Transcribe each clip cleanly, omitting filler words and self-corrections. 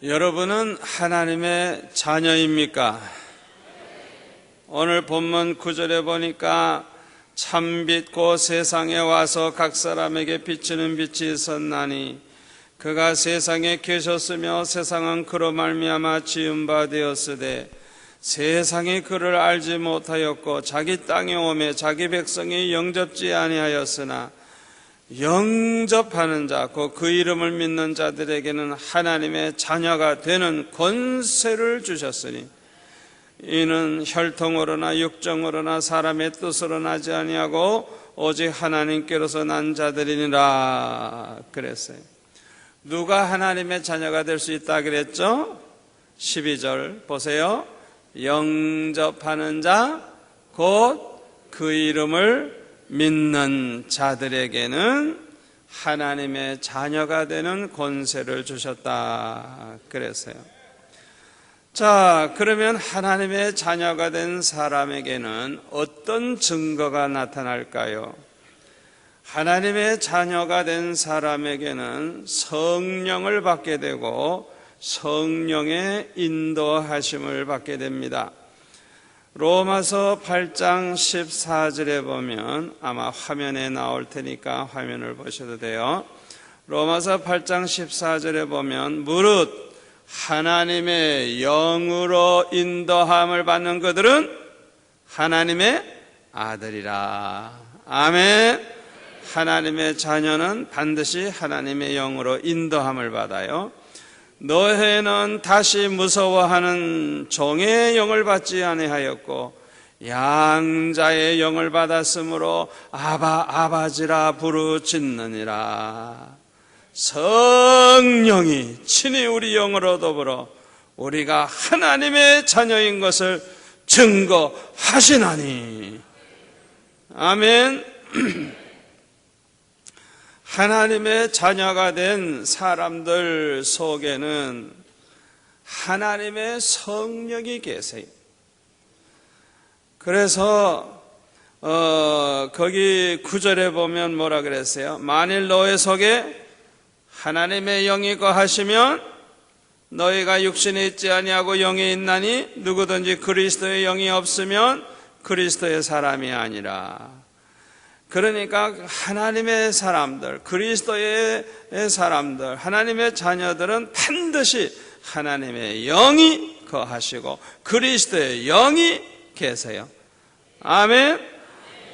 여러분은 하나님의 자녀입니까? 오늘 본문 9절에 보니까 참빛 곧 세상에 와서 각 사람에게 비치는 빛이 있었나니 그가 세상에 계셨으며 세상은 그로 말미암아 지은 바 되었으되 세상이 그를 알지 못하였고 자기 땅에 오매 자기 백성이 영접지 아니하였으나 영접하는 자, 곧 그 이름을 믿는 자들에게는 하나님의 자녀가 되는 권세를 주셨으니 이는 혈통으로나 육정으로나 사람의 뜻으로 나지 아니하고 오직 하나님께로서 난 자들이니라 그랬어요. 누가 하나님의 자녀가 될 수 있다 그랬죠? 12절 보세요. 영접하는 자, 곧 그 이름을 믿는 자들에게는 하나님의 자녀가 되는 권세를 주셨다 그랬어요. 자, 그러면 하나님의 자녀가 된 사람에게는 어떤 증거가 나타날까요? 하나님의 자녀가 된 사람에게는 성령을 받게 되고 성령의 인도하심을 받게 됩니다. 로마서 8장 14절에 보면 아마 화면에 나올 테니까 화면을 보셔도 돼요. 로마서 8장 14절에 보면 무릇 하나님의 영으로 인도함을 받는 그들은 하나님의 아들이라. 아멘. 하나님의 자녀는 반드시 하나님의 영으로 인도함을 받아요. 너희는 다시 무서워하는 종의 영을 받지 아니하였고 양자의 영을 받았으므로 아바지라 부르짖느니라. 성령이 친히 우리 영으로 더불어 우리가 하나님의 자녀인 것을 증거하시나니. 아멘. 하나님의 자녀가 된 사람들 속에는 하나님의 성령이 계세요. 그래서 거기 9절에 보면 뭐라 그랬어요? 만일 너희 속에 하나님의 영이 거하시면 너희가 육신에 있지 아니하고 영에 있나니 누구든지 그리스도의 영이 없으면 그리스도의 사람이 아니라. 그러니까 하나님의 사람들, 그리스도의 사람들, 하나님의 자녀들은 반드시 하나님의 영이 거하시고 그리스도의 영이 계세요. 아멘.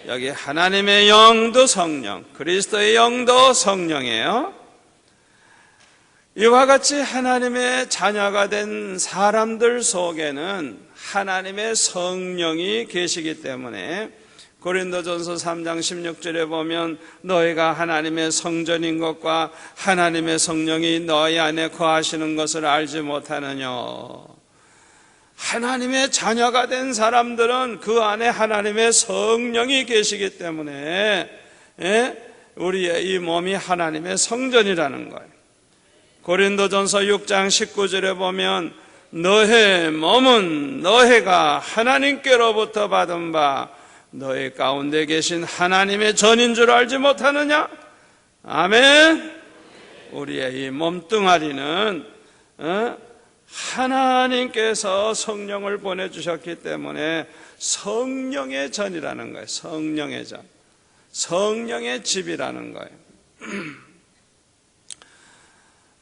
여기 하나님의 영도 성령, 그리스도의 영도 성령이에요. 이와 같이 하나님의 자녀가 된 사람들 속에는 하나님의 성령이 계시기 때문에 고린도전서 3장 16절에 보면 너희가 하나님의 성전인 것과 하나님의 성령이 너희 안에 거하시는 것을 알지 못하느냐. 하나님의 자녀가 된 사람들은 그 안에 하나님의 성령이 계시기 때문에 우리의 이 몸이 하나님의 성전이라는 거예요. 고린도전서 6장 19절에 보면 너의 몸은 너희가 하나님께로부터 받은 바 너희 가운데 계신 하나님의 전인 줄 알지 못하느냐? 아멘. 우리의 이 몸뚱아리는 하나님께서 성령을 보내주셨기 때문에 성령의 전이라는 거예요. 성령의 전, 성령의 집이라는 거예요.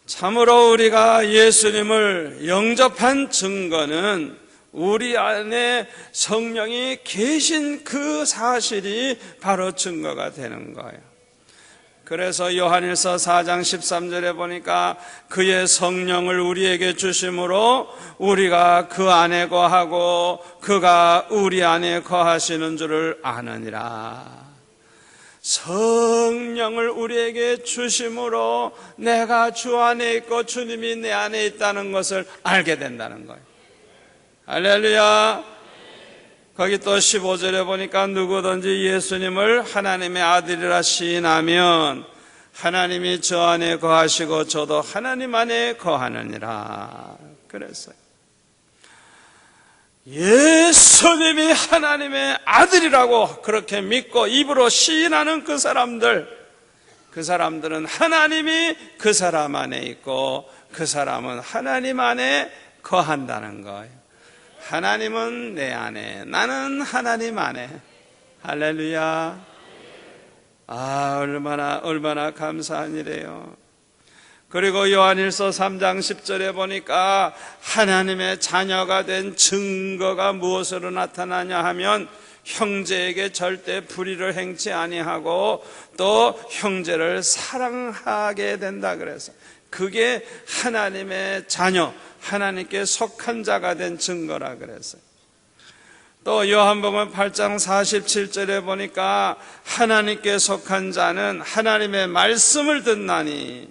참으로 우리가 예수님을 영접한 증거는 우리 안에 성령이 계신 그 사실이 바로 증거가 되는 거예요. 그래서 요한일서 4장 13절에 보니까 그의 성령을 우리에게 주심으로 우리가 그 안에 거하고 그가 우리 안에 거하시는 줄을 아느니라. 성령을 우리에게 주심으로 내가 주 안에 있고 주님이 내 안에 있다는 것을 알게 된다는 거예요. 할렐루야. 거기 또 15절에 보니까 누구든지 예수님을 하나님의 아들이라 시인하면 하나님이 저 안에 거하시고 저도 하나님 안에 거하느니라 그랬어요. 예수님이 하나님의 아들이라고 그렇게 믿고 입으로 시인하는 그 사람들은 하나님이 그 사람 안에 있고 그 사람은 하나님 안에 거한다는 거예요. 하나님은 내 안에, 나는 하나님 안에. 할렐루야. 얼마나 감사한 일이에요. 그리고 요한일서 3장 10절에 보니까 하나님의 자녀가 된 증거가 무엇으로 나타나냐 하면 형제에게 절대 불의를 행치 아니하고 또 형제를 사랑하게 된다 그래서 그게 하나님의 자녀, 하나님께 속한 자가 된 증거라 그랬어요. 또 요한복음 8장 47절에 보니까 하나님께 속한 자는 하나님의 말씀을 듣나니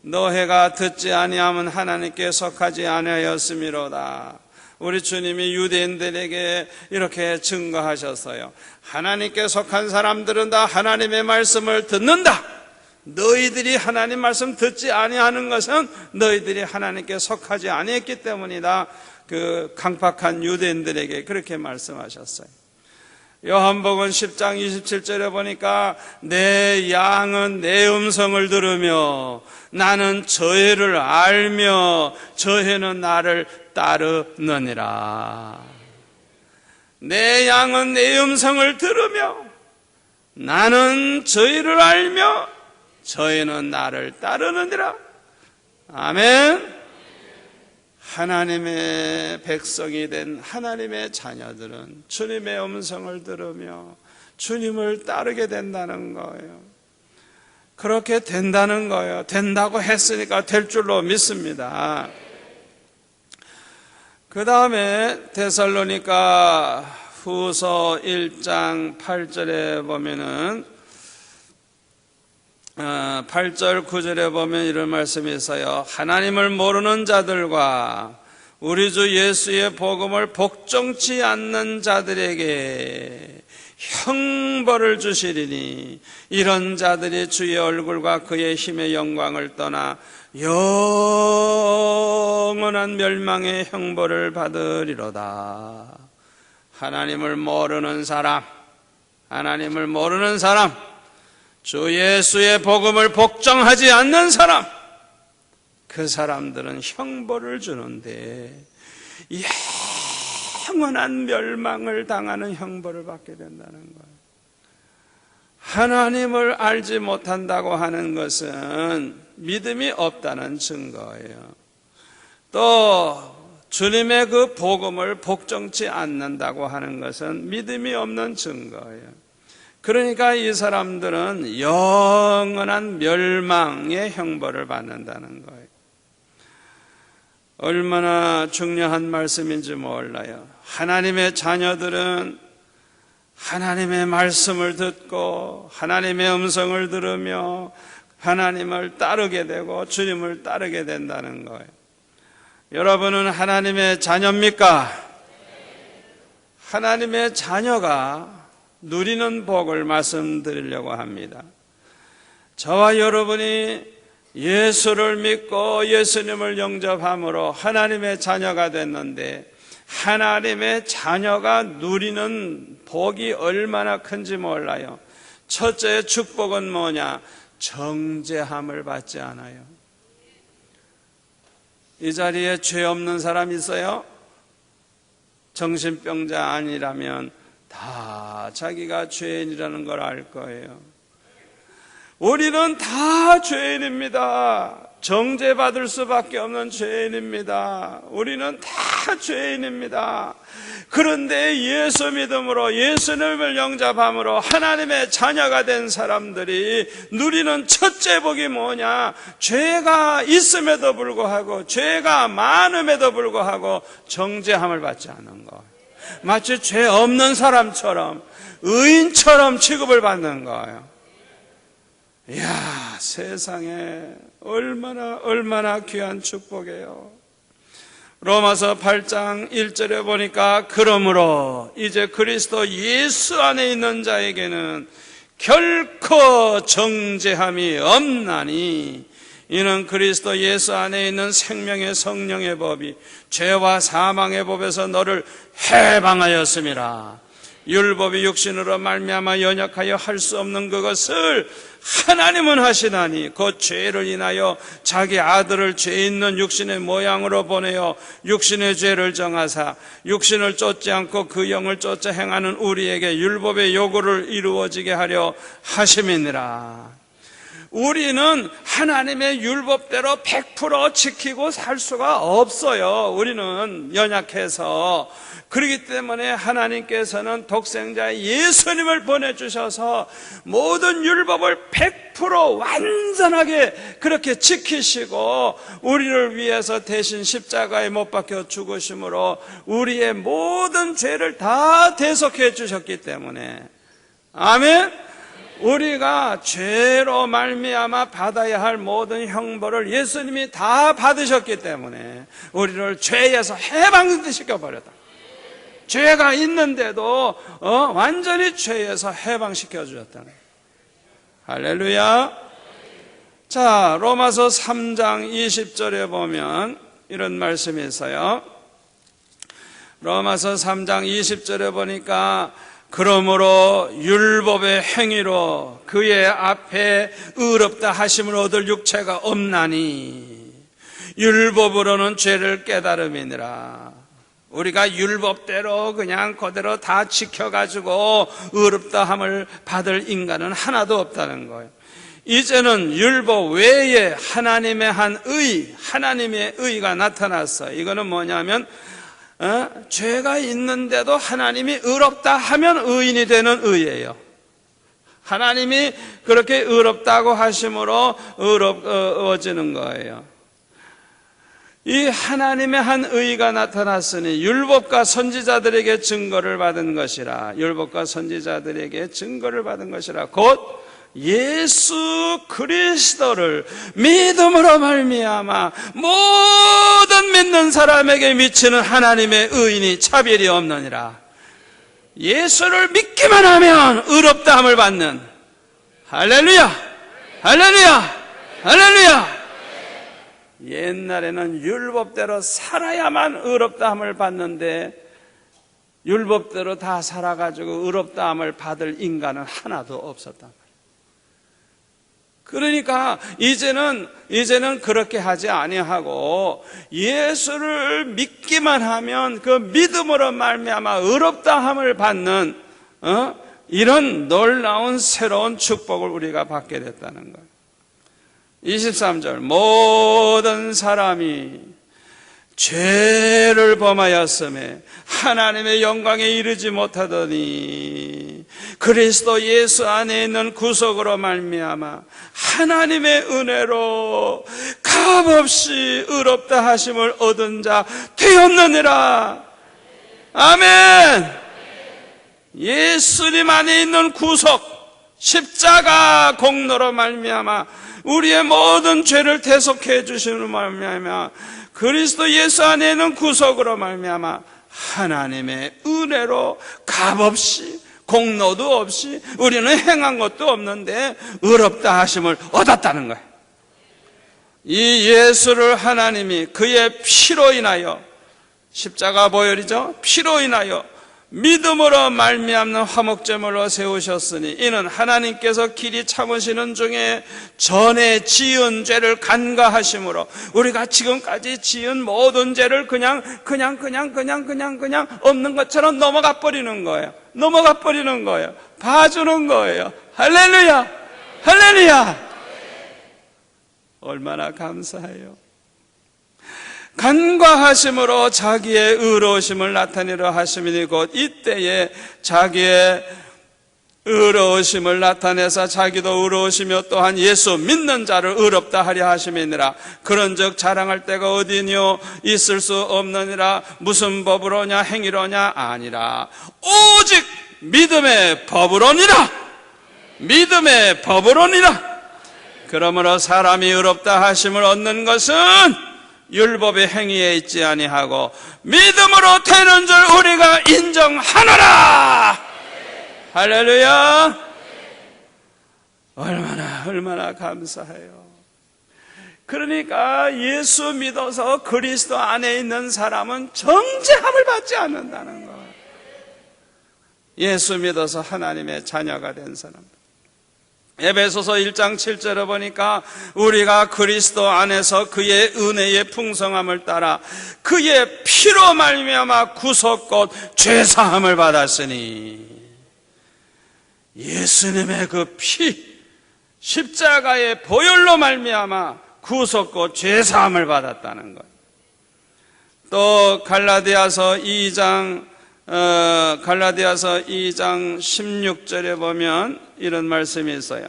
너희가 듣지 아니하면 하나님께 속하지 아니하였음이로다. 우리 주님이 유대인들에게 이렇게 증거하셨어요. 하나님께 속한 사람들은 다 하나님의 말씀을 듣는다. 너희들이 하나님 말씀 듣지 아니하는 것은 너희들이 하나님께 속하지 아니했기 때문이다. 그 강팍한 유대인들에게 그렇게 말씀하셨어요. 요한복음 10장 27절에 보니까 내 양은 내 음성을 들으며 나는 저희를 알며 저희는 나를 따르느니라. 내 양은 내 음성을 들으며 나는 저희를 알며 저희는 나를 따르느니라. 아멘. 하나님의 백성이 된 하나님의 자녀들은 주님의 음성을 들으며 주님을 따르게 된다는 거예요. 그렇게 된다는 거예요. 된다고 했으니까 될 줄로 믿습니다. 그 다음에 데살로니가 후서 1장 8절에 보면은 8절 9절에 보면 이런 말씀이 있어요. 하나님을 모르는 자들과 우리 주 예수의 복음을 복종치 않는 자들에게 형벌을 주시리니 이런 자들이 주의 얼굴과 그의 힘의 영광을 떠나 영원한 멸망의 형벌을 받으리로다. 하나님을 모르는 사람, 주 예수의 복음을 복종하지 않는 사람, 그 사람들은 형벌을 주는데 영원한 멸망을 당하는 형벌을 받게 된다는 거예요. 하나님을 알지 못한다고 하는 것은 믿음이 없다는 증거예요. 또 주님의 그 복음을 복종치 않는다고 하는 것은 믿음이 없는 증거예요. 그러니까 이 사람들은 영원한 멸망의 형벌을 받는다는 거예요. 얼마나 중요한 말씀인지 몰라요. 하나님의 자녀들은 하나님의 말씀을 듣고 하나님의 음성을 들으며 하나님을 따르게 되고 주님을 따르게 된다는 거예요. 여러분은 하나님의 자녀입니까? 하나님의 자녀가 누리는 복을 말씀드리려고 합니다. 저와 여러분이 예수를 믿고 예수님을 영접함으로 하나님의 자녀가 됐는데 하나님의 자녀가 누리는 복이 얼마나 큰지 몰라요. 첫째 축복은 뭐냐? 정죄함을 받지 않아요. 이 자리에 죄 없는 사람 있어요? 정신병자 아니라면 다 자기가 죄인이라는 걸 알 거예요. 우리는 다 죄인입니다. 정죄받을 수밖에 없는 죄인입니다. 우리는 다 죄인입니다. 그런데 예수 믿음으로 예수님을 영접함으로 하나님의 자녀가 된 사람들이 누리는 첫째 복이 뭐냐? 죄가 있음에도 불구하고 죄가 많음에도 불구하고 정죄함을 받지 않는 것. 마치 죄 없는 사람처럼 의인처럼 취급을 받는 거예요. 이야, 세상에 얼마나 귀한 축복이에요. 로마서 8장 1절에 보니까 그러므로 이제 그리스도 예수 안에 있는 자에게는 결코 정죄함이 없나니 이는 그리스도 예수 안에 있는 생명의 성령의 법이 죄와 사망의 법에서 너를 해방하였음이라. 율법이 육신으로 말미암아 연약하여 할 수 없는 그것을 하나님은 하시나니 곧 죄를 인하여 자기 아들을 죄 있는 육신의 모양으로 보내어 육신의 죄를 정하사 육신을 쫓지 않고 그 영을 쫓아 행하는 우리에게 율법의 요구를 이루어지게 하려 하심이니라. 우리는 하나님의 율법대로 100% 지키고 살 수가 없어요. 우리는 연약해서. 그렇기 때문에 하나님께서는 독생자 예수님을 보내주셔서 모든 율법을 100% 완전하게 그렇게 지키시고 우리를 위해서 대신 십자가에 못 박혀 죽으심으로 우리의 모든 죄를 다 대속해 주셨기 때문에, 아멘. 우리가 죄로 말미암아 받아야 할 모든 형벌을 예수님이 다 받으셨기 때문에 우리를 죄에서 해방시켜 버렸다. 죄가 있는데도 완전히 죄에서 해방시켜 주셨다는 거예요. 할렐루야. 자, 로마서 3장 20절에 보면 이런 말씀이 있어요. 로마서 3장 20절에 보니까 그러므로 율법의 행위로 그의 앞에 의롭다 하심을 얻을 육체가 없나니 율법으로는 죄를 깨달음이니라. 우리가 율법대로 그냥 그대로 다 지켜가지고 의롭다함을 받을 인간은 하나도 없다는 거예요. 이제는 율법 외에 하나님의 한 의, 하나님의 의가 나타났어요. 이거는 뭐냐면 죄가 있는데도 하나님이 의롭다 하면 의인이 되는 의예요. 하나님이 그렇게 의롭다고 하심으로 의로워지는 거예요. 이 하나님의 한 의가 나타났으니 율법과 선지자들에게 증거를 받은 것이라. 율법과 선지자들에게 증거를 받은 것이라. 곧 예수 그리스도를 믿음으로 말미암아 모든 믿는 사람에게 미치는 하나님의 의인이 차별이 없느니라. 예수를 믿기만 하면 의롭다함을 받는, 할렐루야, 할렐루야, 할렐루야. 옛날에는 율법대로 살아야만 의롭다함을 받는데 율법대로 다 살아가지고 의롭다함을 받을 인간은 하나도 없었단 말이에요. 그러니까 이제는 그렇게 하지 아니하고 예수를 믿기만 하면 그 믿음으로 말미암아 의롭다함을 받는 이런 놀라운 새로운 축복을 우리가 받게 됐다는 거예요. 23절 모든 사람이 죄를 범하였음에 하나님의 영광에 이르지 못하더니 그리스도 예수 안에 있는 구속으로 말미암아 하나님의 은혜로 값없이 의롭다 하심을 얻은 자 되었느니라. 아멘. 예수님 안에 있는 구속, 십자가 공로로 말미암아 우리의 모든 죄를 대속해 주시는 말미암아 그리스도 예수 안에 있는 구속으로 말미암아 하나님의 은혜로 값없이 공로도 없이 우리는 행한 것도 없는데 의롭다 하심을 얻었다는 거예요. 이 예수를 하나님이 그의 피로 인하여, 십자가 보혈이죠, 피로 인하여 믿음으로 말미암는 화목제물로 세우셨으니 이는 하나님께서 길이 참으시는 중에 전에 지은 죄를 간과하심으로 우리가 지금까지 지은 모든 죄를 그냥 없는 것처럼 넘어가 버리는 거예요. 넘어가 버리는 거예요. 봐주는 거예요. 할렐루야, 할렐루야. 얼마나 감사해요. 간과하심으로 자기의 의로우심을 나타내려 하심이니 곧 이때에 자기의 의로우심을 나타내사 자기도 의로우시며 또한 예수 믿는 자를 의롭다 하려 하심이니라. 그런즉 자랑할 때가 어디뇨? 있을 수 없느니라. 무슨 법으로냐? 행위로냐? 아니라 오직 믿음의 법으로니라. 믿음의 법으로니라. 그러므로 사람이 의롭다 하심을 얻는 것은 율법의 행위에 있지 아니하고 믿음으로 되는 줄 우리가 인정하노라. 할렐루야. 얼마나 감사해요. 그러니까 예수 믿어서 그리스도 안에 있는 사람은 정죄함을 받지 않는다는 거. 예수 믿어서 하나님의 자녀가 된 사람. 에베소서 1장 7절에 보니까 우리가 그리스도 안에서 그의 은혜의 풍성함을 따라 그의 피로 말미암아 구속 곧 죄사함을 받았으니, 예수님의 그 피, 십자가의 보혈로 말미암아 구속 곧 죄사함을 받았다는 것. 또 갈라디아서 2장 16절에 보면 이런 말씀이 있어요.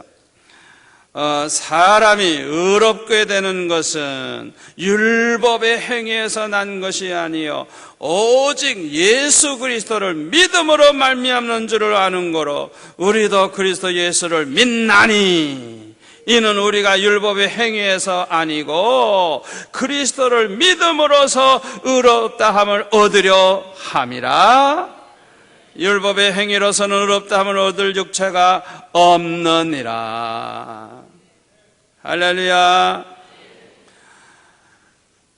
사람이 의롭게 되는 것은 율법의 행위에서 난 것이 아니요 오직 예수 그리스도를 믿음으로 말미암는 줄을 아는 거로 우리도 그리스도 예수를 믿나니, 이는 우리가 율법의 행위에서 아니고 그리스도를 믿음으로써 의롭다함을 얻으려 함이라. 율법의 행위로서는 의롭다함을 얻을 육체가 없느니라. 할렐루야.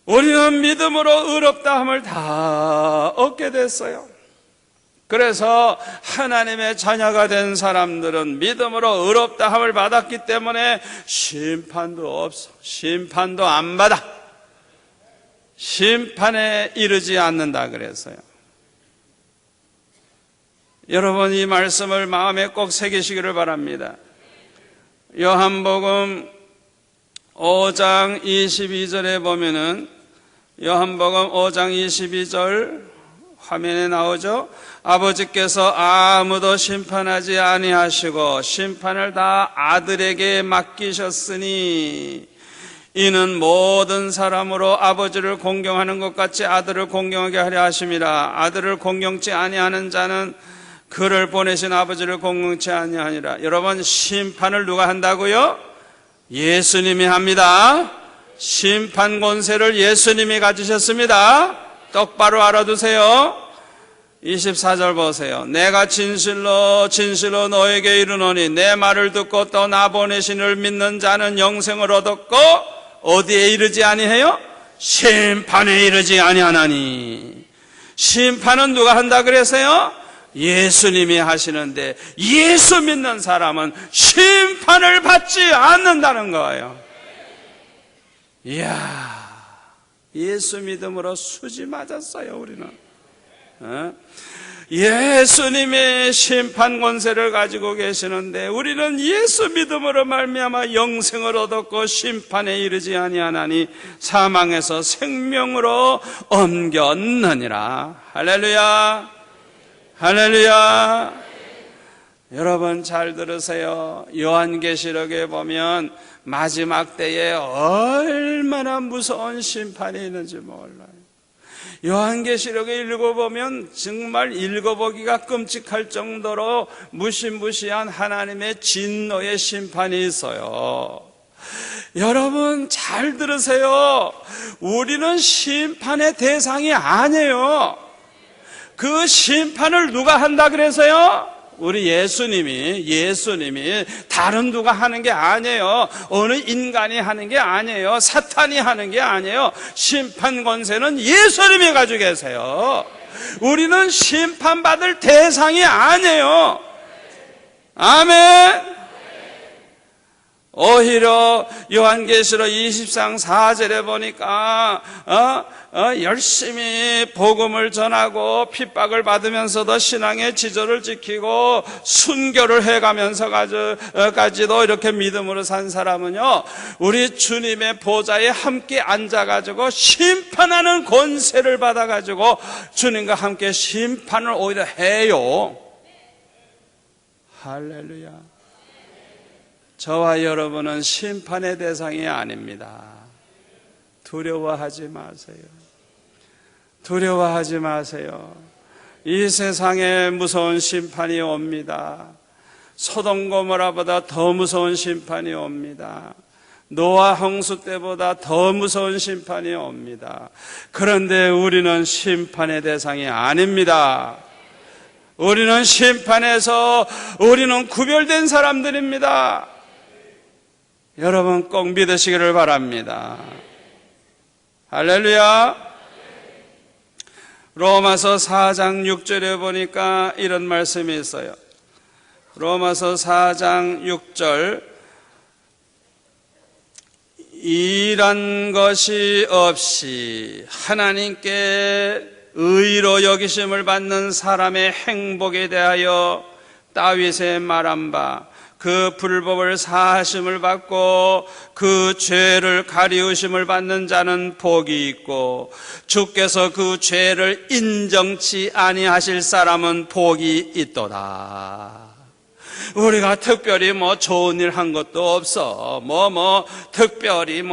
우리는 믿음으로 의롭다함을 다 얻게 됐어요. 그래서 하나님의 자녀가 된 사람들은 믿음으로 의롭다함을 받았기 때문에 심판도 없어. 심판도 안 받아. 심판에 이르지 않는다 그랬어요. 여러분, 이 말씀을 마음에 꼭 새기시기를 바랍니다. 요한복음 5장 22절에 보면은, 요한복음 5장 22절 화면에 나오죠. 아버지께서 아무도 심판하지 아니하시고 심판을 다 아들에게 맡기셨으니, 이는 모든 사람으로 아버지를 공경하는 것 같이 아들을 공경하게 하려 하심이라. 아들을 공경치 아니하는 자는 그를 보내신 아버지를 공경치 아니하니라. 여러분, 심판을 누가 한다고요? 예수님이 합니다. 심판 권세를 예수님이 가지셨습니다. 똑바로 알아두세요. 24절 보세요. 내가 진실로 진실로 너에게 이르노니 내 말을 듣고 또 나 보내신 이를 믿는 자는 영생을 얻었고 어디에 이르지 아니해요? 심판에 이르지 아니하나니. 심판은 누가 한다 그랬어요? 예수님이 하시는데, 예수 믿는 사람은 심판을 받지 않는다는 거예요. 이야, 예수 믿음으로 수지 맞았어요, 우리는. 예수님의 심판 권세를 가지고 계시는데 우리는 예수 믿음으로 말미암아 영생을 얻었고 심판에 이르지 아니하나니 사망에서 생명으로 옮겼느니라. 할렐루야, 할렐루야. 여러분 잘 들으세요. 요한계시록에 보면 마지막 때에 얼마나 무서운 심판이 있는지 몰라요. 요한계시록에 읽어보면 정말 읽어보기가 끔찍할 정도로 무시무시한 하나님의 진노의 심판이 있어요. 여러분 잘 들으세요. 우리는 심판의 대상이 아니에요. 그 심판을 누가 한다 그래서요? 우리 예수님이 다른 누가 하는 게 아니에요. 어느 인간이 하는 게 아니에요. 사탄이 하는 게 아니에요. 심판 권세는 예수님이 가지고 계세요. 우리는 심판받을 대상이 아니에요. 아멘. 오히려 요한계시록 20장 4절에 보니까 열심히 복음을 전하고 핍박을 받으면서도 신앙의 지조를 지키고 순교를 해가면서까지도 이렇게 믿음으로 산 사람은요, 우리 주님의 보좌에 함께 앉아가지고 심판하는 권세를 받아가지고 주님과 함께 심판을 오히려 해요. 할렐루야. 저와 여러분은 심판의 대상이 아닙니다. 두려워하지 마세요. 두려워하지 마세요. 이 세상에 무서운 심판이 옵니다. 소돔 고모라보다 더 무서운 심판이 옵니다. 노아 홍수 때보다 더 무서운 심판이 옵니다. 그런데 우리는 심판의 대상이 아닙니다. 우리는 심판에서 우리는 구별된 사람들입니다. 여러분 꼭 믿으시기를 바랍니다. 할렐루야. 로마서 4장 6절에 보니까 이런 말씀이 있어요. 로마서 4장 6절, 일한 것이 없이 하나님께 의로 여기심을 받는 사람의 행복에 대하여 다윗의 말한 바, 그 불법을 사하심을 받고 그 죄를 가리우심을 받는 자는 복이 있고, 주께서 그 죄를 인정치 아니하실 사람은 복이 있도다. 우리가 특별히 좋은 일 한 것도 없어. 특별히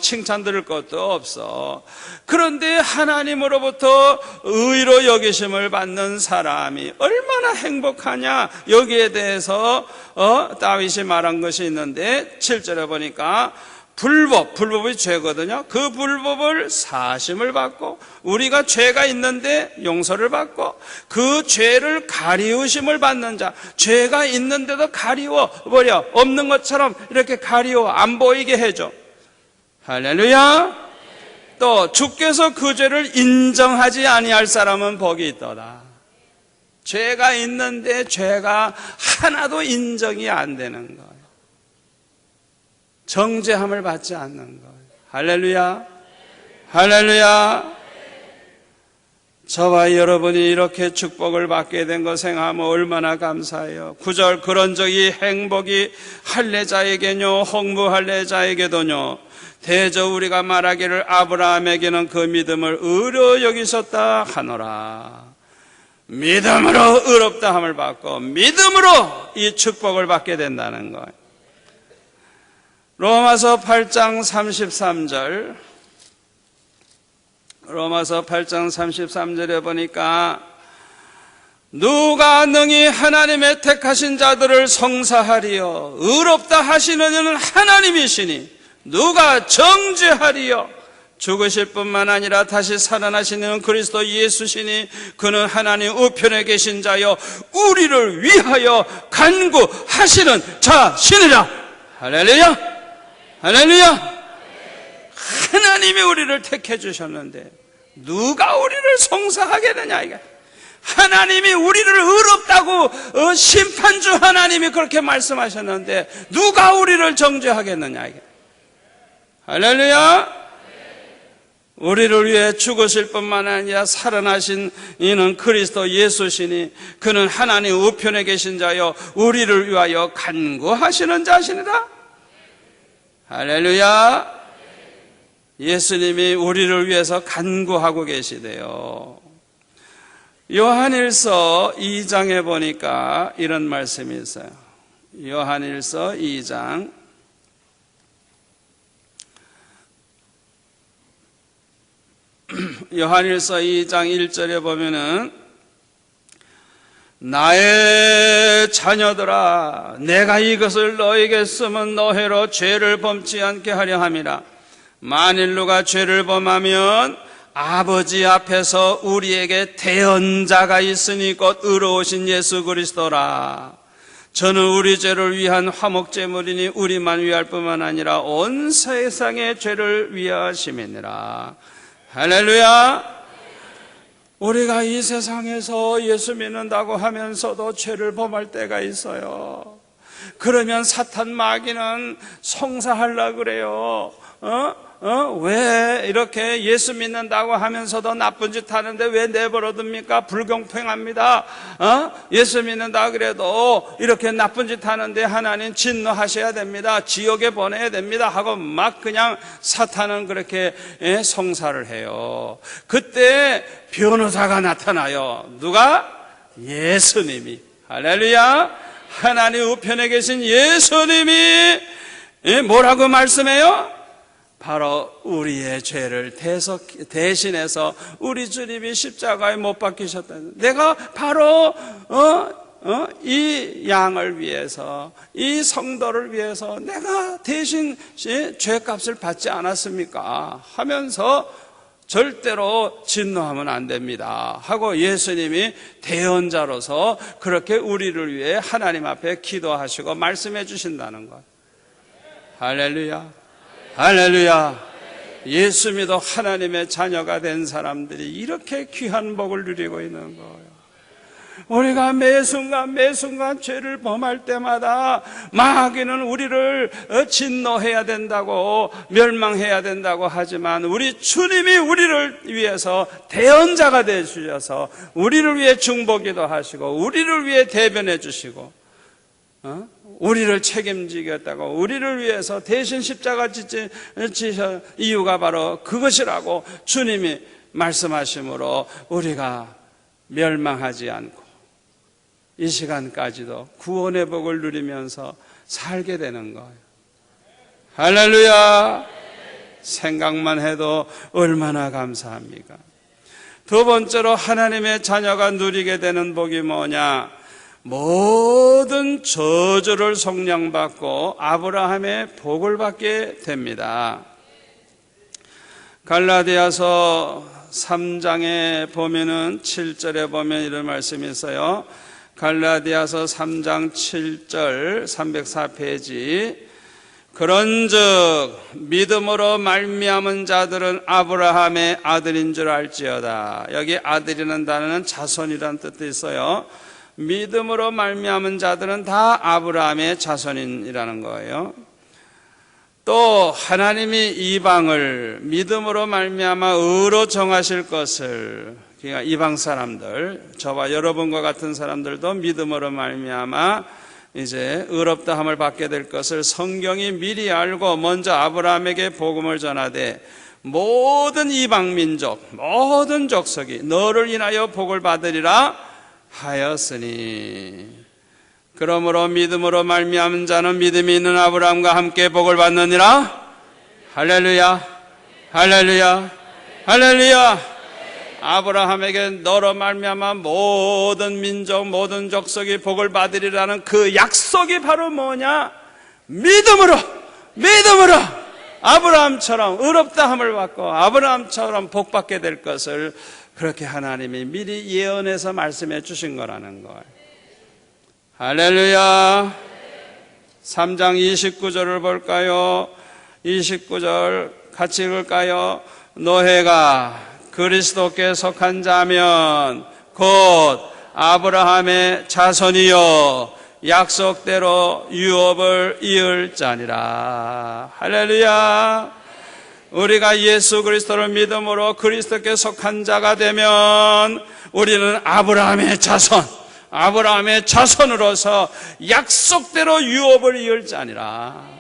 칭찬 들을 것도 없어. 그런데 하나님으로부터 의로 여기심을 받는 사람이 얼마나 행복하냐, 여기에 대해서 다윗이 말한 것이 있는데, 7절에 보니까 불법이 죄거든요. 그 불법을 사심을 받고, 우리가 죄가 있는데 용서를 받고, 그 죄를 가리우심을 받는 자, 죄가 있는데도 가리워버려, 없는 것처럼 이렇게 가리워 안 보이게 해줘. 할렐루야. 또 주께서 그 죄를 인정하지 아니할 사람은 복이 있도다. 죄가 있는데 죄가 하나도 인정이 안 되는 거예요. 정죄함을 받지 않는 거예요. 할렐루야. 할렐루야. 저와 여러분이 이렇게 축복을 받게 된 거 생각하면 얼마나 감사해요. 9절, 그런즉 이 행복이 할례자에게뇨 홍무할례자에게도뇨 대저 우리가 말하기를 아브라함에게는 그 믿음을 의로 여기셨다 하노라. 믿음으로 의롭다 함을 받고 믿음으로 이 축복을 받게 된다는 거예요. 로마서 8장 33절, 로마서 8장 33절에 보니까 누가 능히 하나님의 택하신 자들을 성사하리요, 의롭다 하시는 이는 하나님이시니 누가 정죄하리요. 죽으실 뿐만 아니라 다시 살아나시는 그리스도 예수시니 그는 하나님 우편에 계신 자여 우리를 위하여 간구하시는 자시니라. 할렐루야. 할렐루야. 하나님이 우리를 택해 주셨는데 누가 우리를 송사하겠느냐. 이게 하나님이 우리를 의롭다고 심판주 하나님이 그렇게 말씀하셨는데 누가 우리를 정죄하겠느냐. 이게 할렐루야. 우리를 위해 죽으실 뿐만 아니라 살아나신 이는 그리스도 예수시니 그는 하나님 우편에 계신 자여 우리를 위하여 간구하시는 자시니라. 할렐루야. 예수님이 우리를 위해서 간구하고 계시대요. 요한일서 2장에 보니까 이런 말씀이 있어요. 요한일서 2장 요한일서 2장 1절에 보면은 나의 자녀들아 내가 이것을 너에게 쓰면 너희로 죄를 범치 않게 하려 함이라. 만일 누가 죄를 범하면 아버지 앞에서 우리에게 대언자가 있으니 곧 의로우신 예수 그리스도라. 저는 우리 죄를 위한 화목제물이니 우리만 위할 뿐만 아니라 온 세상의 죄를 위하심이니라. 할렐루야. 우리가 이 세상에서 예수 믿는다고 하면서도 죄를 범할 때가 있어요. 그러면 사탄 마귀는 송사하려고 그래요. 왜 이렇게 예수 믿는다고 하면서도 나쁜 짓 하는데 왜 내버려둡니까? 불공평합니다. 예수 믿는다 그래도 이렇게 나쁜 짓 하는데 하나님 진노하셔야 됩니다. 지옥에 보내야 됩니다. 하고 막 그냥 사탄은 그렇게 송사를 해요. 그때 변호사가 나타나요. 누가? 예수님이. 할렐루야. 하나님 우편에 계신 예수님이 뭐라고 말씀해요? 바로 우리의 죄를 대신해서 우리 주님이 십자가에 못 박히셨다는, 내가 바로 이 양을 위해서, 이 성도를 위해서 내가 대신 죄값을 받지 않았습니까? 하면서 절대로 진노하면 안 됩니다 하고 예수님이 대언자로서 그렇게 우리를 위해 하나님 앞에 기도하시고 말씀해 주신다는 것. 할렐루야. 할렐루야. 예수 믿어 하나님의 자녀가 된 사람들이 이렇게 귀한 복을 누리고 있는 거예요. 우리가 매 순간 죄를 범할 때마다 마귀는 우리를 진노해야 된다고, 멸망해야 된다고 하지만 우리 주님이 우리를 위해서 대언자가 되주셔서 우리를 위해 중보기도 하시고 우리를 위해 대변해 주시고 우리를 책임지겠다고 우리를 위해서 대신 십자가 지신 이유가 바로 그것이라고 주님이 말씀하심으로 우리가 멸망하지 않고 이 시간까지도 구원의 복을 누리면서 살게 되는 거예요. 할렐루야. 생각만 해도 얼마나 감사합니까? 두 번째로 하나님의 자녀가 누리게 되는 복이 뭐냐? 모든 저주를 속량받고 아브라함의 복을 받게 됩니다. 갈라디아서 3장에 보면은 7절에 보면 이런 말씀이 있어요. 갈라디아서 3장 7절 304페이지. 그런즉 믿음으로 말미암은 자들은 아브라함의 아들인 줄 알지어다. 여기 아들이라는 단어는 자손이라는 뜻도 있어요. 믿음으로 말미암은 자들은 다 아브라함의 자손이라는 거예요. 또 하나님이 이방을 믿음으로 말미암아 의로 정하실 것을, 그러니까 이방 사람들, 저와 여러분과 같은 사람들도 믿음으로 말미암아 이제 의롭다함을 받게 될 것을 성경이 미리 알고 먼저 아브라함에게 복음을 전하되 모든 이방 민족, 모든 족속이 너를 인하여 복을 받으리라 하였으니, 그러므로 믿음으로 말미암은 자는 믿음이 있는 아브라함과 함께 복을 받느니라. 할렐루야, 할렐루야, 할렐루야. 아브라함에게 너로 말미암아 모든 민족, 모든 족속이 복을 받으리라는 그 약속이 바로 뭐냐? 믿음으로 아브라함처럼 의롭다함을 받고 아브라함처럼 복받게 될 것을 그렇게 하나님이 미리 예언해서 말씀해 주신 거라는 거예요. 할렐루야. 3장 29절을 볼까요? 29절 같이 읽을까요? 노해가 그리스도께 속한 자면 곧 아브라함의 자손이요 약속대로 유업을 이을 자니라. 할렐루야. 우리가 예수 그리스도를 믿음으로 그리스도께 속한 자가 되면 우리는 아브라함의 자손, 아브라함의 자손으로서 약속대로 유업을 이을 자니라.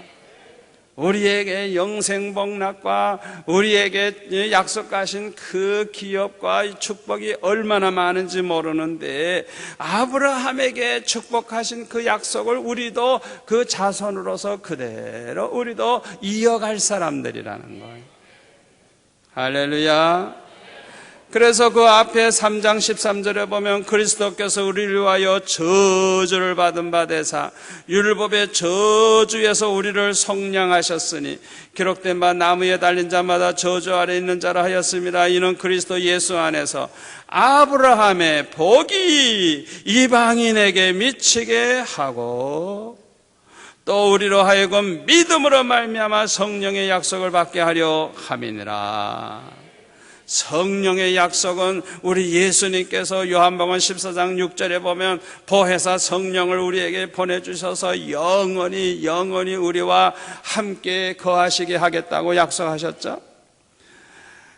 우리에게 영생복락과 우리에게 약속하신 그 기업과 축복이 얼마나 많은지 모르는데 아브라함에게 축복하신 그 약속을 우리도 그 자손으로서 그대로 우리도 이어갈 사람들이라는 거예요. 할렐루야. 그래서 그 앞에 3장 13절에 보면 그리스도께서 우리를 위하여 저주를 받은 바 되사 율법의 저주에서 우리를 속량하셨으니 기록된 바 나무에 달린 자마다 저주 아래 있는 자라 하였습니다. 이는 그리스도 예수 안에서 아브라함의 복이 이방인에게 미치게 하고 또 우리로 하여금 믿음으로 말미암아 성령의 약속을 받게 하려 함이니라. 성령의 약속은 우리 예수님께서 요한복음 14장 6절에 보면 보혜사 성령을 우리에게 보내주셔서 영원히 우리와 함께 거하시게 하겠다고 약속하셨죠.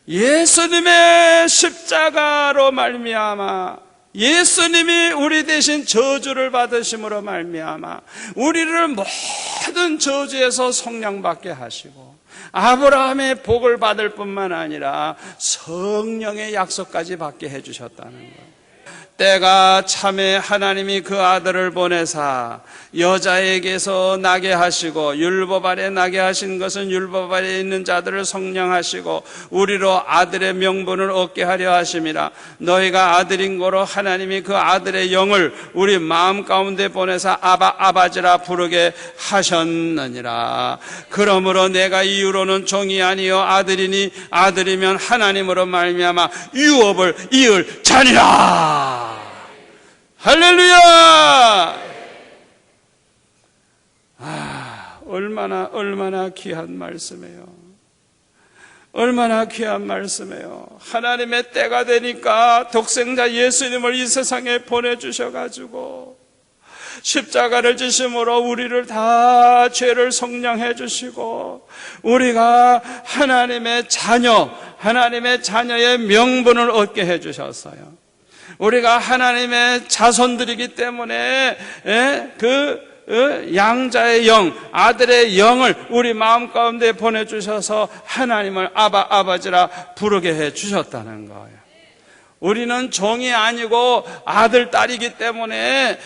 예수님의 십자가로 말미암아 예수님이 우리 대신 저주를 받으심으로 말미암아 우리를 모든 저주에서 속량받게 하시고 아브라함의 복을 받을 뿐만 아니라 성령의 약속까지 받게 해주셨다는 거예요. 때가 참에 하나님이 그 아들을 보내사 여자에게서 나게 하시고 율법 아래 나게 하신 것은 율법 아래 있는 자들을 속량하시고 우리로 아들의 명분을 얻게 하려 하심이라. 너희가 아들인 거로 하나님이 그 아들의 영을 우리 마음 가운데 보내사 아바 아바지라 부르게 하셨느니라. 그러므로 내가 이후로는 종이 아니요 아들이니 아들이면 하나님으로 말미암아 유업을 이을 자니라. 할렐루야! 얼마나 귀한 말씀이에요. 얼마나 귀한 말씀이에요. 하나님의 때가 되니까 독생자 예수님을 이 세상에 보내주셔가지고 십자가를 지심으로 우리를 다 죄를 속량해 주시고 우리가 하나님의 자녀, 하나님의 자녀의 명분을 얻게 해 주셨어요. 우리가 하나님의 자손들이기 때문에 양자의 영, 아들의 영을 우리 마음 가운데 보내주셔서 하나님을 아버지라 부르게 해 주셨다는 거예요. 우리는 종이 아니고 아들, 딸이기 때문에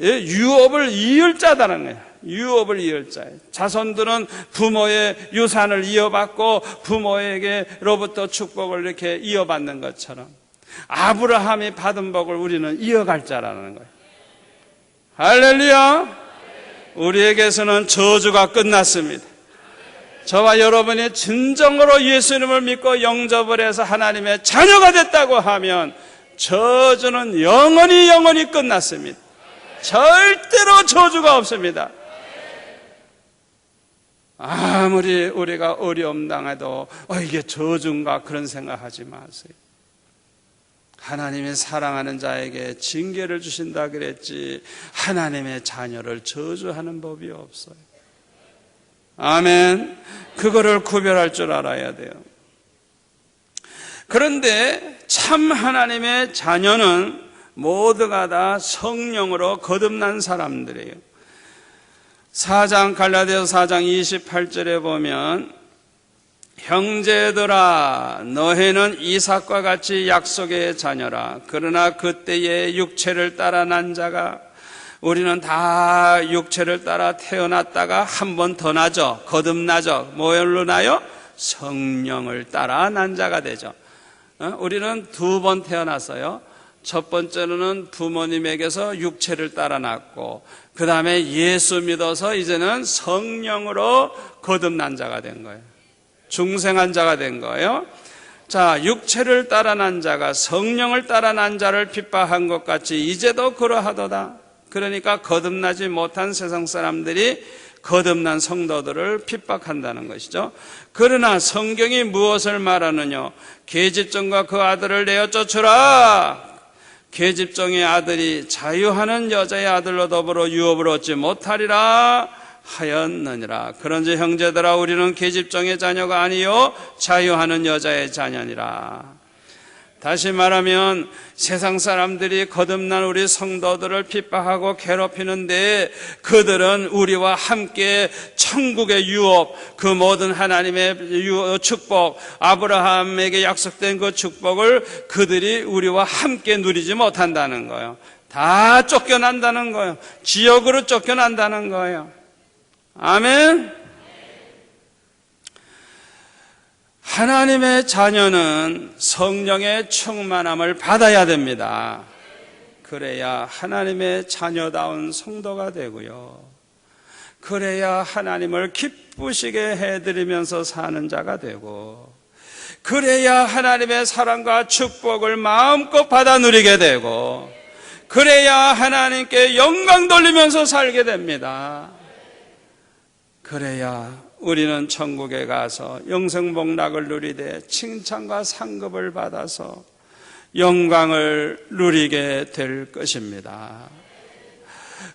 유업을 이을 자다는 거예요. 유업을 이을 자예요. 자손들은 부모의 유산을 이어받고 부모에게로부터 축복을 이렇게 이어받는 것처럼 아브라함이 받은 복을 우리는 이어갈 자라는 거예요. 할렐루야! 우리에게서는 저주가 끝났습니다. 저와 여러분이 진정으로 예수님을 믿고 영접을 해서 하나님의 자녀가 됐다고 하면 저주는 영원히 끝났습니다. 절대로 저주가 없습니다. 아무리 우리가 어려움 당해도 이게 저주인가 그런 생각하지 마세요. 하나님이 사랑하는 자에게 징계를 주신다 그랬지 하나님의 자녀를 저주하는 법이 없어요. 아멘. 그거를 구별할 줄 알아야 돼요. 그런데 참 하나님의 자녀는 모두가 다 성령으로 거듭난 사람들이에요. 갈라디아서 4장 28절에 보면 형제들아 너희는 이삭과 같이 약속의 자녀라. 그러나 그때의 육체를 따라 난 자가 우리는 다 육체를 따라 태어났다가 한 번 더 나죠. 거듭나죠. 뭘로 나요? 성령을 따라 난 자가 되죠. 우리는 두 번 태어났어요. 첫 번째로는 부모님에게서 육체를 따라 났고 그 다음에 예수 믿어서 이제는 성령으로 거듭난 자가 된 거예요. 중생한 자가 된 거예요. 자, 육체를 따라 난 자가 성령을 따라 난 자를 핍박한 것 같이 이제도 그러하도다. 그러니까 거듭나지 못한 세상 사람들이 거듭난 성도들을 핍박한다는 것이죠. 그러나 성경이 무엇을 말하느냐? 계집종과 그 아들을 내어 쫓으라. 계집종의 아들이 자유하는 여자의 아들로 더불어 유업을 얻지 못하리라 하였느니라. 그런지 형제들아 우리는 계집종의 자녀가 아니요 자유하는 여자의 자녀니라. 다시 말하면 세상 사람들이 거듭난 우리 성도들을 핍박하고 괴롭히는데 그들은 우리와 함께 천국의 유업, 그 모든 하나님의 축복, 아브라함에게 약속된 그 축복을 그들이 우리와 함께 누리지 못한다는 거예요. 다 쫓겨난다는 거예요. 지옥으로 쫓겨난다는 거예요. 아멘. 하나님의 자녀는 성령의 충만함을 받아야 됩니다. 그래야 하나님의 자녀다운 성도가 되고요. 그래야 하나님을 기쁘시게 해드리면서 사는 자가 되고 그래야 하나님의 사랑과 축복을 마음껏 받아 누리게 되고 그래야 하나님께 영광 돌리면서 살게 됩니다. 그래야 우리는 천국에 가서 영생복락을 누리되 칭찬과 상급을 받아서 영광을 누리게 될 것입니다.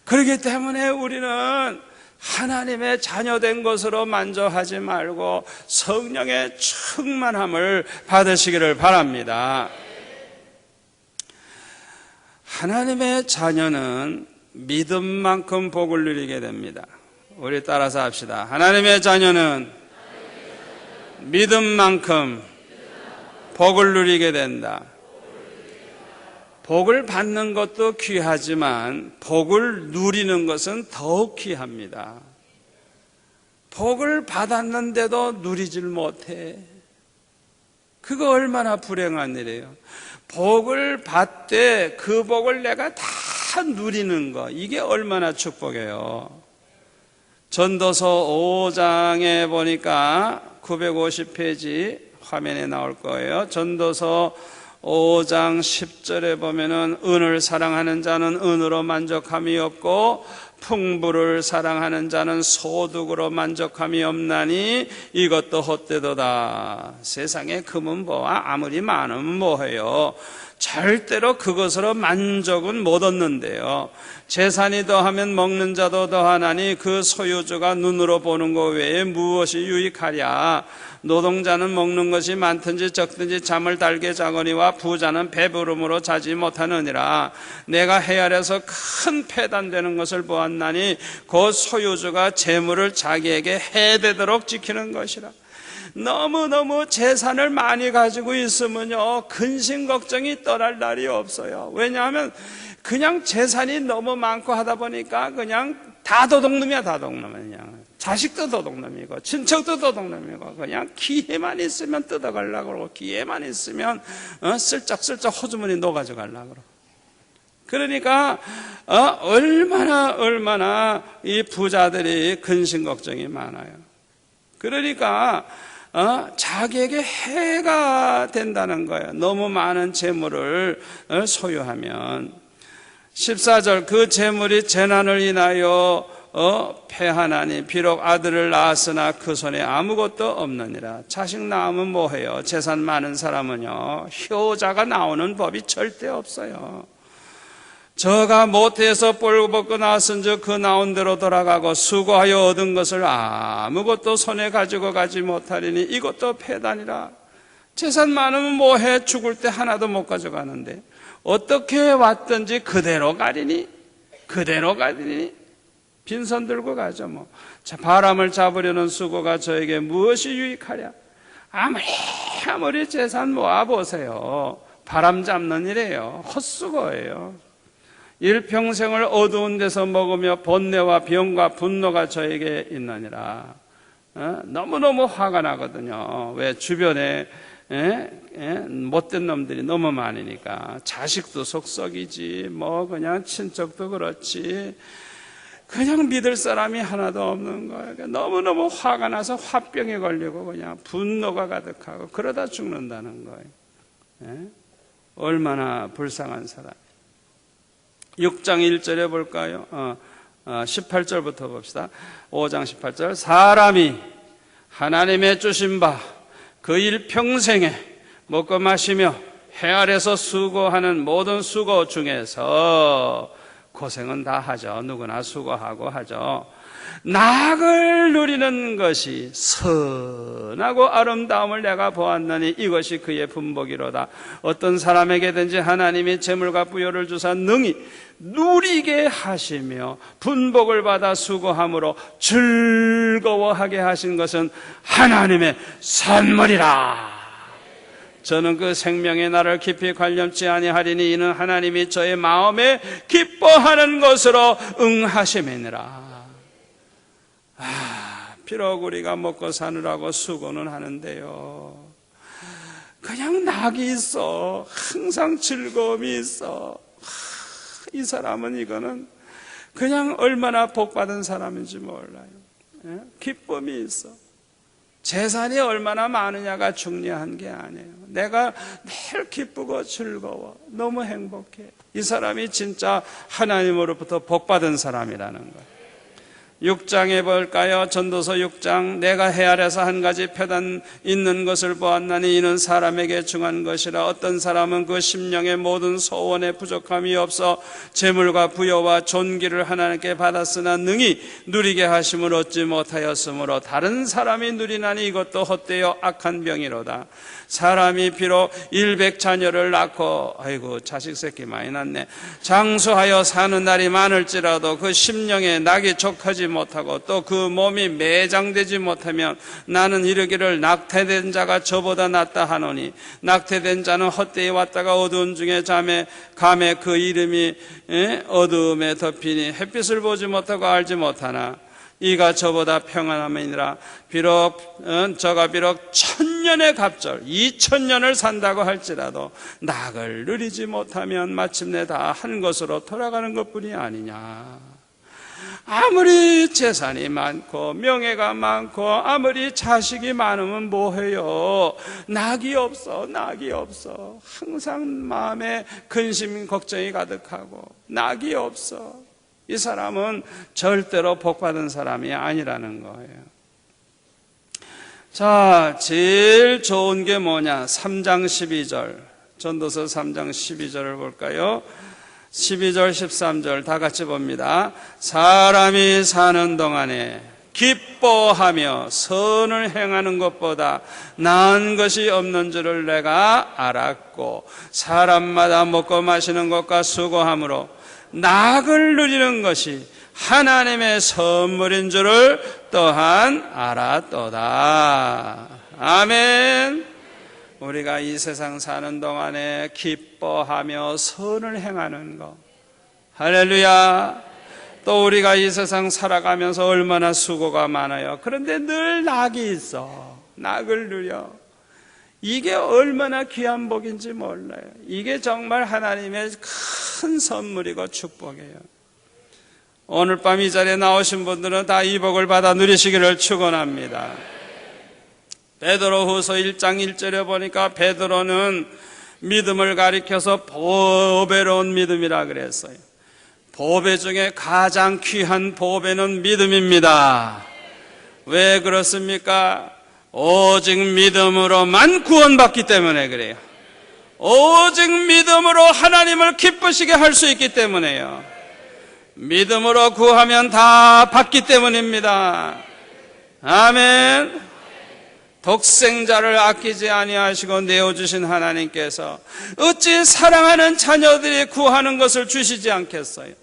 그렇기 때문에 우리는 하나님의 자녀된 것으로 만족하지 말고 성령의 충만함을 받으시기를 바랍니다. 하나님의 자녀는 믿음만큼 복을 누리게 됩니다. 우리 따라서 합시다. 하나님의 자녀는 믿음만큼 복을 누리게 된다. 복을 받는 것도 귀하지만 복을 누리는 것은 더욱 귀합니다. 복을 받았는데도 누리질 못해. 그거 얼마나 불행한 일이에요. 복을 받되 그 복을 내가 다 누리는 거, 이게 얼마나 축복이에요. 전도서 5장에 보니까 950페이지 화면에 나올 거예요. 전도서 5장 10절에 보면은 은을 사랑하는 자는 은으로 만족함이 없고 풍부를 사랑하는 자는 소득으로 만족함이 없나니 이것도 헛되도다. 세상에 금은 뭐와 아무리 많으면 뭐해요. 절대로 그것으로 만족은 못 얻는데요. 재산이 더하면 먹는 자도 더하나니 그 소유주가 눈으로 보는 것 외에 무엇이 유익하랴. 노동자는 먹는 것이 많든지 적든지 잠을 달게 자거니와 부자는 배부름으로 자지 못하느니라. 내가 헤아려서 큰 패단되는 것을 보았나니 곧 소유주가 재물을 자기에게 해되도록 지키는 것이라. 너무너무 재산을 많이 가지고 있으면요, 근심 걱정이 떠날 날이 없어요. 왜냐하면 그냥 재산이 너무 많고 하다 보니까 그냥 다 도둑놈이야. 다 도둑놈이야. 그냥 자식도 도둑놈이고 친척도 도둑놈이고 그냥 기회만 있으면 뜯어가려고 그러고 기회만 있으면 슬쩍슬쩍 호주머니 녹아져가려고 그러고. 그러니까 얼마나 이 부자들이 근심 걱정이 많아요. 그러니까 자기에게 해가 된다는 거예요. 너무 많은 재물을 소유하면. 14절, 그 재물이 재난을 인하여 패하나니 비록 아들을 낳았으나 그 손에 아무것도 없느니라. 자식 낳으면 뭐해요? 재산 많은 사람은요, 효자가 나오는 법이 절대 없어요. 저가 모태에서 뻘벗고 나왔은즉 그 나온 대로 돌아가고 수고하여 얻은 것을 아무것도 손에 가지고 가지 못하리니 이것도 패단이라. 재산 많으면 뭐해? 죽을 때 하나도 못 가져가는데 어떻게 왔든지 그대로 가리니 빈손 들고 가죠. 뭐 바람을 잡으려는 수고가 저에게 무엇이 유익하랴. 아무리 재산 모아보세요, 바람 잡는 일이에요. 헛수고예요. 일평생을 어두운 데서 먹으며 번뇌와 병과 분노가 저에게 있느니라. 너무너무 화가 나거든요. 왜? 주변에 못된 놈들이 너무 많으니까. 자식도 속썩이지, 뭐 그냥 친척도 그렇지, 그냥 믿을 사람이 하나도 없는 거예요. 너무너무 화가 나서 화병에 걸리고 그냥 분노가 가득하고 그러다 죽는다는 거예요. 얼마나 불쌍한 사람. 6장 1절에 볼까요? 18절부터 봅시다. 5장 18절. 사람이 하나님의 주신 바 그 일평생에 먹고 마시며 해 아래서 수고하는 모든 수고 중에서 고생은 다 하죠. 누구나 수고하고 하죠. 낙을 누리는 것이 선하고 아름다움을 내가 보았나니 이것이 그의 분복이로다. 어떤 사람에게든지 하나님이 재물과 부여를 주사 능히 누리게 하시며 분복을 받아 수고함으로 즐거워하게 하신 것은 하나님의 선물이라. 저는 그 생명의 날을 깊이 관념치 아니하리니 이는 하나님이 저의 마음에 기뻐하는 것으로 응하심이니라. 비록 우리가 먹고 사느라고 수고는 하는데요, 그냥 낙이 있어. 항상 즐거움이 있어. 이 사람은 이거는 그냥 얼마나 복받은 사람인지 몰라요. 기쁨이 있어. 재산이 얼마나 많으냐가 중요한 게 아니에요. 내가 늘 기쁘고 즐거워. 너무 행복해. 이 사람이 진짜 하나님으로부터 복받은 사람이라는 거예요. 6장에 볼까요? 전도서 6장. 내가 해 아래서 한 가지 패단 있는 것을 보았나니 이는 사람에게 중한 것이라. 어떤 사람은 그 심령의 모든 소원에 부족함이 없어 재물과 부여와 존귀를 하나님께 받았으나 능히 누리게 하심을 얻지 못하였으므로 다른 사람이 누리나니 이것도 헛되어 악한 병이로다. 사람이 비록 100자녀를 낳고, 아이고 자식 새끼 많이 낳네, 장수하여 사는 날이 많을지라도 그 심령에 낙이 족하지 못하고 또 그 몸이 매장되지 못하면 나는 이르기를 낙태된 자가 저보다 낫다 하노니, 낙태된 자는 헛되이 왔다가 어두운 중에 감에 그 이름이 어두움에 덮이니 햇빛을 보지 못하고 알지 못하나 이가 저보다 평안함이니라. 저가 비록 1000년의 갑절 2000년을 산다고 할지라도 낙을 누리지 못하면 마침내 다 한 것으로 돌아가는 것뿐이 아니냐. 아무리 재산이 많고 명예가 많고 아무리 자식이 많으면 뭐해요? 낙이 없어. 항상 마음에 근심 걱정이 가득하고 낙이 없어. 이 사람은 절대로 복받은 사람이 아니라는 거예요. 자, 제일 좋은 게 뭐냐? 3장 12절. 전도서 3장 12절을 볼까요? 12절 13절 다 같이 봅니다. 사람이 사는 동안에 기뻐하며 선을 행하는 것보다 나은 것이 없는 줄을 내가 알았고, 사람마다 먹고 마시는 것과 수고함으로 낙을 누리는 것이 하나님의 선물인 줄을 또한 알았도다. 아멘. 우리가 이 세상 사는 동안에 기뻐하며 선을 행하는 것, 할렐루야. 또 우리가 이 세상 살아가면서 얼마나 수고가 많아요. 그런데 늘 낙이 있어. 낙을 누려. 이게 얼마나 귀한 복인지 몰라요. 이게 정말 하나님의 큰 선물이고 축복이에요. 오늘 밤 이 자리에 나오신 분들은 다 이 복을 받아 누리시기를 축원합니다. 베드로후서 1장 1절에 보니까 베드로는 믿음을 가리켜서 보배로운 믿음이라 그랬어요. 보배 중에 가장 귀한 보배는 믿음입니다. 왜 그렇습니까? 오직 믿음으로만 구원받기 때문에 그래요. 오직 믿음으로 하나님을 기쁘시게 할 수 있기 때문에요. 믿음으로 구하면 다 받기 때문입니다. 아멘. 독생자를 아끼지 아니하시고 내어주신 하나님께서 어찌 사랑하는 자녀들이 구하는 것을 주시지 않겠어요?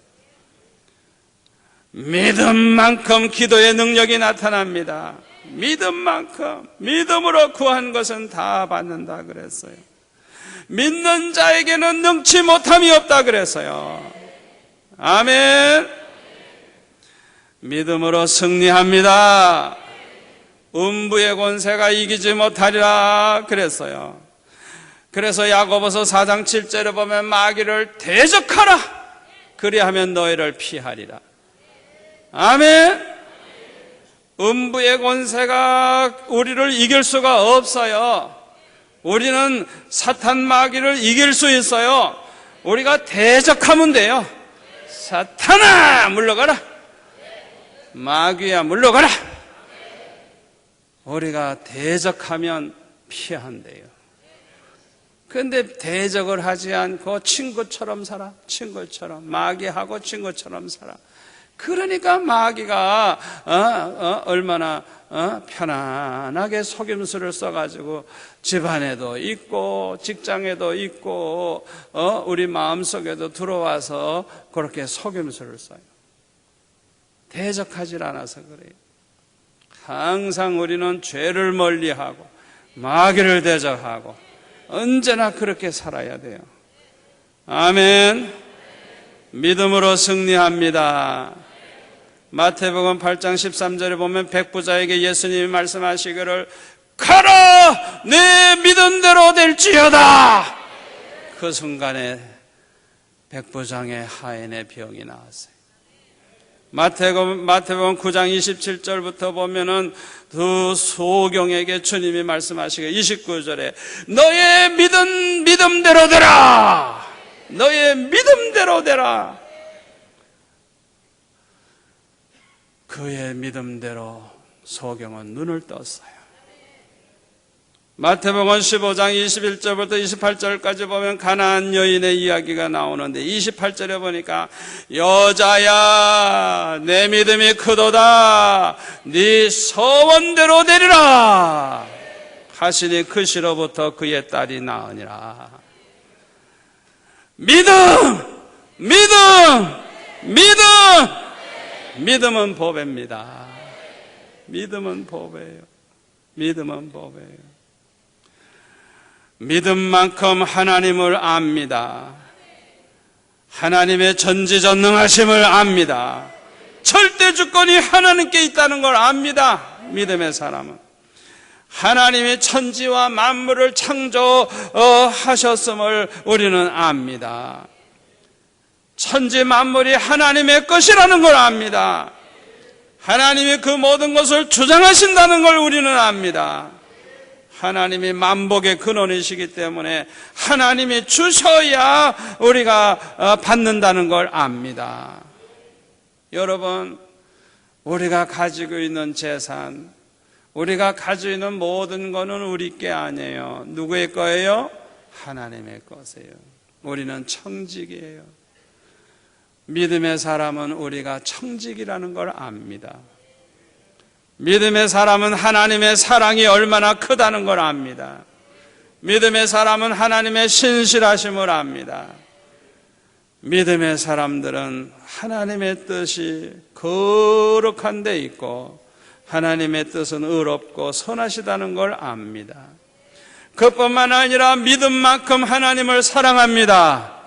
믿음만큼 기도의 능력이 나타납니다. 믿음만큼, 믿음으로 구한 것은 다 받는다 그랬어요. 믿는 자에게는 능치 못함이 없다 그랬어요. 아멘. 믿음으로 승리합니다. 음부의 권세가 이기지 못하리라 그랬어요. 그래서 야고보서 4장 7절에 보면 마귀를 대적하라, 그리하면 너희를 피하리라. 아멘. 음부의 권세가 우리를 이길 수가 없어요. 우리는 사탄 마귀를 이길 수 있어요. 우리가 대적하면 돼요. 사탄아 물러가라, 마귀야 물러가라. 우리가 대적하면 피한대요. 그런데 대적을 하지 않고 친구처럼 살아. 친구처럼, 마귀하고 친구처럼 살아. 그러니까 마귀가 얼마나 편안하게 속임수를 써가지고 집안에도 있고 직장에도 있고 우리 마음속에도 들어와서 그렇게 속임수를 써요. 대적하지 않아서 그래요. 항상 우리는 죄를 멀리하고 마귀를 대적하고 언제나 그렇게 살아야 돼요. 아멘. 믿음으로 승리합니다. 마태복음 8장 13절에 보면 백부자에게 예수님이 말씀하시기를 가라, 내 믿음대로 될지어다. 그 순간에 백부장의 하인의 병이 나왔어요. 마태복음 9장 27절부터 보면은 그 소경에게 주님이 말씀하시기를 29절에 너의 믿음대로 되라. 너의 믿음대로 되라. 그의 믿음대로 소경은 눈을 떴어요. 마태복음 15장 21절부터 28절까지 보면 가나안 여인의 이야기가 나오는데 28절에 보니까 여자야 내 믿음이 크도다, 네 소원대로 되리라 하시니 그 시로부터 그의 딸이 나으니라. 믿음은 보배입니다. 믿음은 보배예요. 믿음은 보배예요. 믿음만큼 하나님을 압니다. 하나님의 전지전능하심을 압니다. 절대 주권이 하나님께 있다는 걸 압니다. 믿음의 사람은 하나님이 천지와 만물을 창조하셨음을 우리는 압니다. 천지 만물이 하나님의 것이라는 걸 압니다. 하나님이 그 모든 것을 주장하신다는 걸 우리는 압니다. 하나님이 만복의 근원이시기 때문에 하나님이 주셔야 우리가 받는다는 걸 압니다. 여러분, 우리가 가지고 있는 재산, 우리가 가지고 있는 모든 것은 우리 게 아니에요. 누구의 거예요? 하나님의 것이에요. 우리는 청직이에요. 믿음의 사람은 우리가 청직이라는 걸 압니다. 믿음의 사람은 하나님의 사랑이 얼마나 크다는 걸 압니다. 믿음의 사람은 하나님의 신실하심을 압니다. 믿음의 사람들은 하나님의 뜻이 거룩한 데 있고 하나님의 뜻은 의롭고 선하시다는 걸 압니다. 그뿐만 아니라 믿음만큼 하나님을 사랑합니다.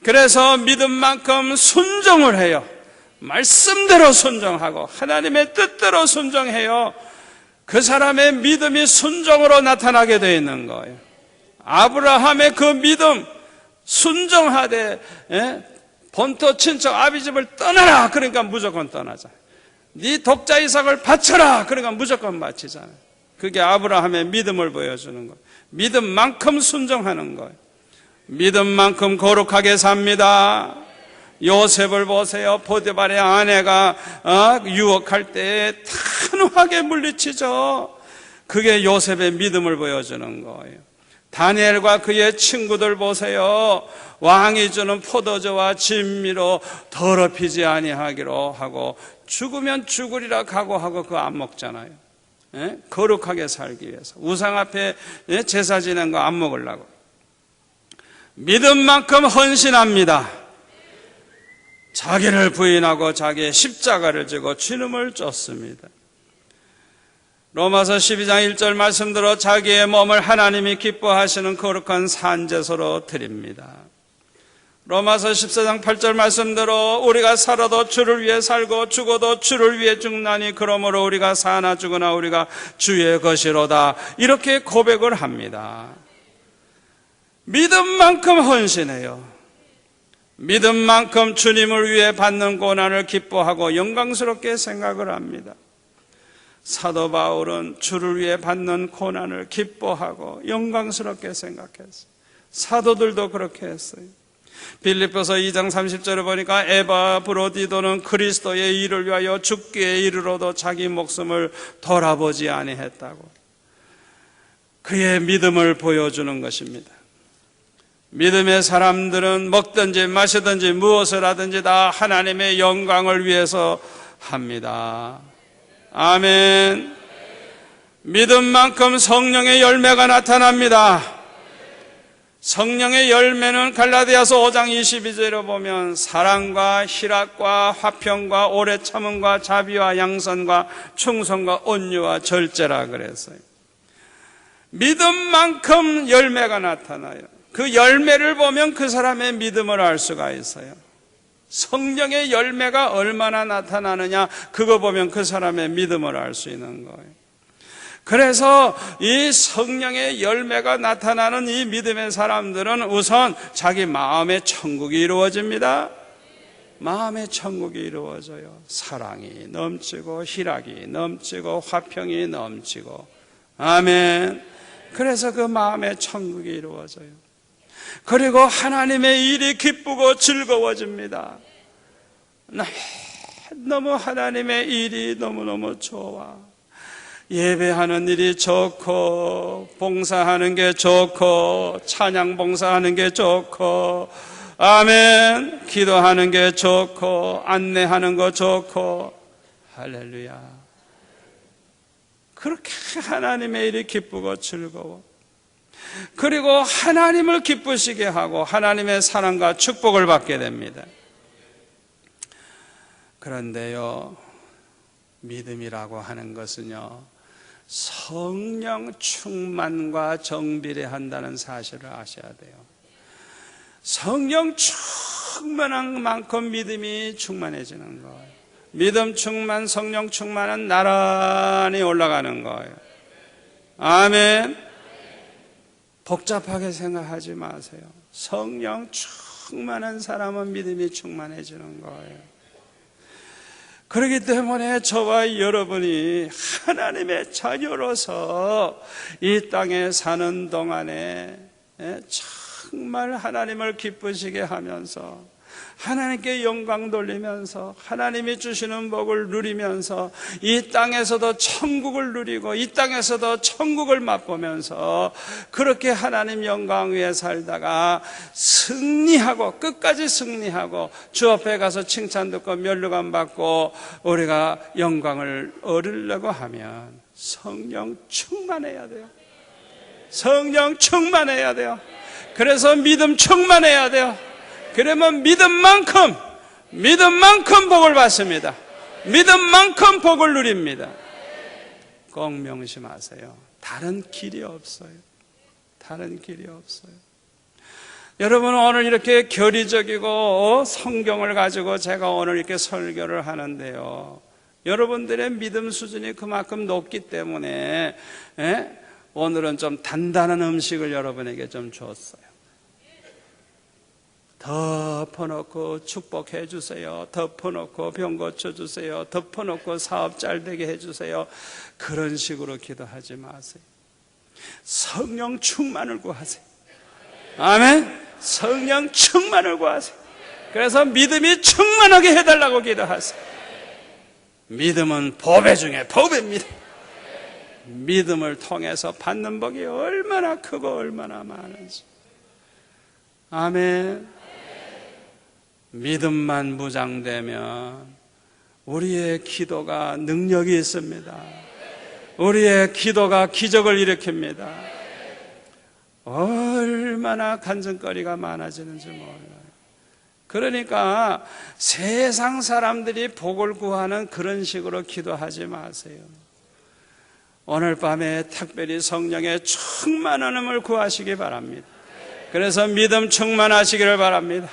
그래서 믿음만큼 순종을 해요. 말씀대로 순종하고 하나님의 뜻대로 순종해요. 그 사람의 믿음이 순종으로 나타나게 되어 있는 거예요. 아브라함의 그 믿음, 순종하되 본토 친척 아비집을 떠나라. 그러니까 무조건 떠나자. 네 독자 이삭을 바쳐라. 그러니까 무조건 바치잖아요. 그게 아브라함의 믿음을 보여주는 거예요. 믿음만큼 순종하는 거예요. 믿음만큼 거룩하게 삽니다. 요셉을 보세요. 보디발의 아내가 유혹할 때 단호하게 물리치죠. 그게 요셉의 믿음을 보여주는 거예요. 다니엘과 그의 친구들 보세요. 왕이 주는 포도주와 진미로 더럽히지 아니하기로 하고 죽으면 죽으리라 각오하고 그거 안 먹잖아요. 거룩하게 살기 위해서 우상 앞에 제사 지낸 거 안 먹으려고. 믿음만큼 헌신합니다. 자기를 부인하고 자기의 십자가를 지고 주님을 쫓습니다. 로마서 12장 1절 말씀대로 자기의 몸을 하나님이 기뻐하시는 거룩한 산제소로 드립니다. 로마서 14장 8절 말씀대로 우리가 살아도 주를 위해 살고 죽어도 주를 위해 죽나니 그러므로 우리가 사나 죽으나 우리가 주의 것이로다. 이렇게 고백을 합니다. 믿음만큼 헌신해요. 믿음만큼 주님을 위해 받는 고난을 기뻐하고 영광스럽게 생각을 합니다. 사도 바울은 주를 위해 받는 고난을 기뻐하고 영광스럽게 생각했어요. 사도들도 그렇게 했어요. 빌립보서 2장 30절에 보니까 에바브로디도는 그리스도의 일을 위하여 죽기에 이르러도 자기 목숨을 돌아보지 아니했다고. 그의 믿음을 보여주는 것입니다. 믿음의 사람들은 먹든지 마시든지 무엇을 하든지 다 하나님의 영광을 위해서 합니다. 아멘. 믿음만큼 성령의 열매가 나타납니다. 성령의 열매는 갈라디아서 5장 22절에 보면 사랑과 희락과 화평과 오래 참음과 자비와 양선과 충성과 온유와 절제라 그랬어요. 믿음만큼 열매가 나타나요. 그 열매를 보면 그 사람의 믿음을 알 수가 있어요. 성령의 열매가 얼마나 나타나느냐, 그거 보면 그 사람의 믿음을 알 수 있는 거예요. 그래서 이 성령의 열매가 나타나는 이 믿음의 사람들은 우선 자기 마음의 천국이 이루어집니다. 마음의 천국이 이루어져요. 사랑이 넘치고 희락이 넘치고 화평이 넘치고. 아멘. 그래서 그 마음의 천국이 이루어져요. 그리고 하나님의 일이 기쁘고 즐거워집니다. 너무 하나님의 일이 너무너무 좋아. 예배하는 일이 좋고, 봉사하는 게 좋고, 찬양 봉사하는 게 좋고, 아멘, 기도하는 게 좋고, 안내하는 거 좋고, 할렐루야. 그렇게 하나님의 일이 기쁘고 즐거워. 그리고 하나님을 기쁘시게 하고 하나님의 사랑과 축복을 받게 됩니다. 그런데요, 믿음이라고 하는 것은요, 성령 충만과 정비례 한다는 사실을 아셔야 돼요. 성령 충만한 만큼 믿음이 충만해지는 거예요. 믿음 충만, 성령 충만은 나란히 올라가는 거예요. 아멘. 복잡하게 생각하지 마세요. 성령 충만한 사람은 믿음이 충만해지는 거예요. 그렇기 때문에 저와 여러분이 하나님의 자녀로서 이 땅에 사는 동안에 정말 하나님을 기쁘시게 하면서 하나님께 영광 돌리면서 하나님이 주시는 복을 누리면서 이 땅에서도 천국을 누리고 이 땅에서도 천국을 맛보면서 그렇게 하나님 영광 위에 살다가 승리하고 끝까지 승리하고 주 앞에 가서 칭찬 듣고 면류관 받고 우리가 영광을 얻으려고 하면 성령 충만해야 돼요. 성령 충만해야 돼요. 그래서 믿음 충만해야 돼요. 그러면 믿음만큼 복을 받습니다. 믿음만큼 복을 누립니다. 꼭 명심하세요. 다른 길이 없어요. 다른 길이 없어요. 여러분, 오늘 이렇게 교리적이고 성경을 가지고 제가 오늘 이렇게 설교를 하는데요, 여러분들의 믿음 수준이 그만큼 높기 때문에 오늘은 좀 단단한 음식을 여러분에게 좀 줬어요. 덮어놓고 축복해 주세요. 덮어놓고 병 고쳐주세요. 덮어놓고 사업 잘 되게 해주세요. 그런 식으로 기도하지 마세요. 성령 충만을 구하세요. 아멘. 성령 충만을 구하세요. 그래서 믿음이 충만하게 해달라고 기도하세요. 믿음은 보배 중에 보배입니다. 믿음을 통해서 받는 복이 얼마나 크고 얼마나 많은지. 아멘. 믿음만 무장되면 우리의 기도가 능력이 있습니다. 우리의 기도가 기적을 일으킵니다. 얼마나 간증거리가 많아지는지 몰라요. 그러니까 세상 사람들이 복을 구하는 그런 식으로 기도하지 마세요. 오늘 밤에 특별히 성령의 충만함을 구하시기 바랍니다. 그래서 믿음 충만하시기를 바랍니다.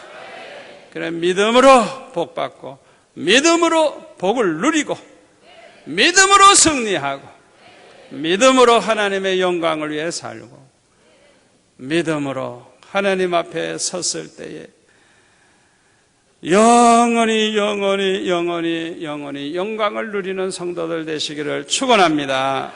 그래, 믿음으로 복 받고 믿음으로 복을 누리고 믿음으로 승리하고 믿음으로 하나님의 영광을 위해 살고 믿음으로 하나님 앞에 섰을 때에 영원히 영원히 영원히 영원히 영광을 누리는 성도들 되시기를 축원합니다.